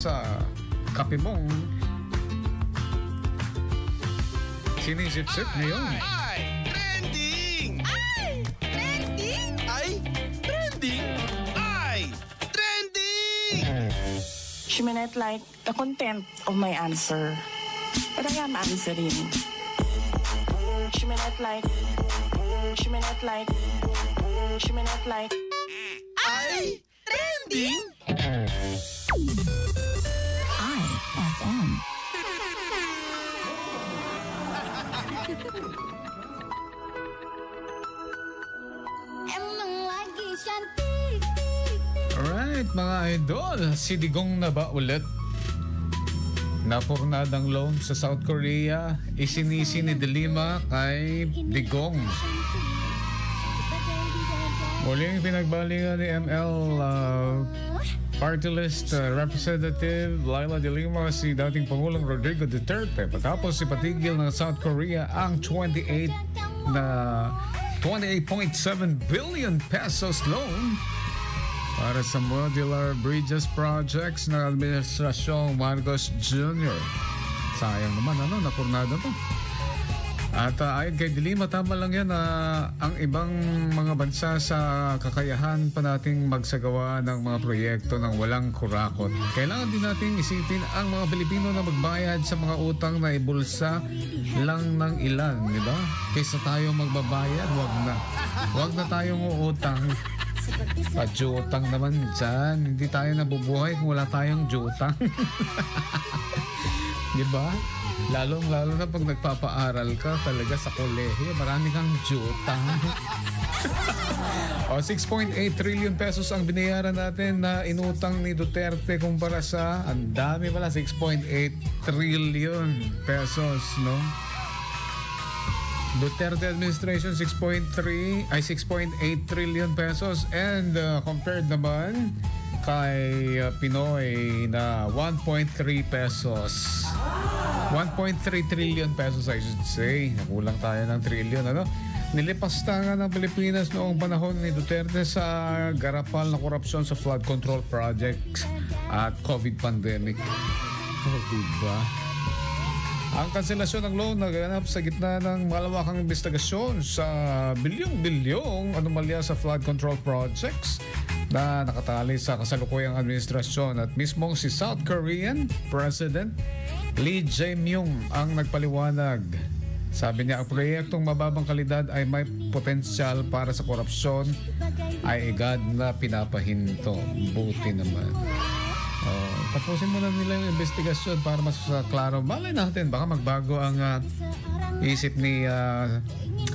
sa kape mong sinisip-sip ngayon. Ay! Trending! Ay! Trending! Ay! Trending! Ay! Trending! She may not like the content of my answer, but I am answering. She may not like. She may not like. She may not like. Ay! Trending! IFM. Emang lagi cantik. Alright, mga idol, si Digong na ba ulit? Napurnadang loan sa South Korea, isinisi ni De Lima kay Digong. Muling pinagbalingan ni ML Party List Representative Laila De Lima si dating Pangulong Rodrigo Duterte patapos ipatigil ng South Korea ang 28.7 billion pesos loan para sa modular bridges projects ng Administrasyong Marcos Jr. Sayang naman, napurnada to. At ayon kay De Lima, tama lang yan na ang ibang mga bansa sa kakayahan pa nating magsagawa ng mga proyekto ng walang kurakot. Kailangan din nating isipin ang mga Pilipino na magbayad sa mga utang na ibulsa lang ng ilan, di ba? Kaysa tayo magbabayad, wag na tayong uutang. Jutang naman dyan. Hindi tayo nabubuhay kung wala tayong jutang. Diba? Lalo na pag nagpapaaral ka talaga sa kolehiyo, marami kang jutang. 6.8 trillion pesos ang binayaran natin na inutang ni Duterte kumpara sa, ang dami pala, 6.8 trillion pesos, no? Duterte administration 6.8 trillion pesos and compared naman kay Pinoy na 1.3 pesos. 1.3 trillion pesos I should say. Nakulang tayo ng trillion, ano? Nilipastangan ng Pilipinas noong panahon ni Duterte sa garapal na korupsyon sa flood control projects at COVID pandemic. Diba? Ang kanselasyon ng loan naganap sa gitna ng malawakang investigasyon sa bilyong-bilyong anomalya sa flood control projects na nakatali sa kasalukuyang administrasyon at mismong si South Korean President Lee Jae-myung ang nagpaliwanag. Sabi niya, ang proyektong mababang kalidad ay may potensyal para sa korupsyon ay agad na pinapahinto. Buti naman. Tapusin muna nila yung investigasyon para mas klaro. Malay natin, baka magbago ang isip ni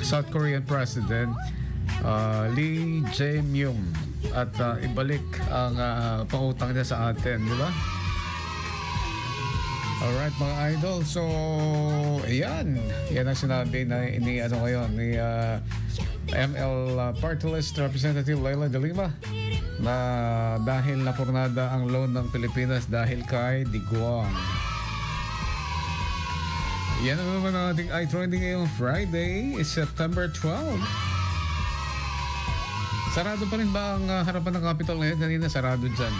South Korean President Lee Jae-myung at ibalik ang pangutang niya sa atin, di ba? Alright, mga idol. So, ayan. Yan ang sinabi ni ML Party List Representative Laila De Lima na dahil napurnada ang loan ng Pilipinas dahil kay Digong. Yan ang naman ang ating iTrending ngayong Friday, September 12. Sarado pa rin ba ang harapan ng Capitol ngayon? Kanina sarado dyan.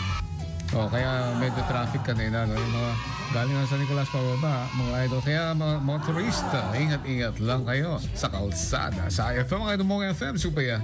Kaya medyo traffic kanina. No? Yung mga galing na sa Nicolas pababa, mga idol. Kaya mga motorista, ingat-ingat lang kayo sa kalsada. Sa IFM, mga idol mong FM, Supaya.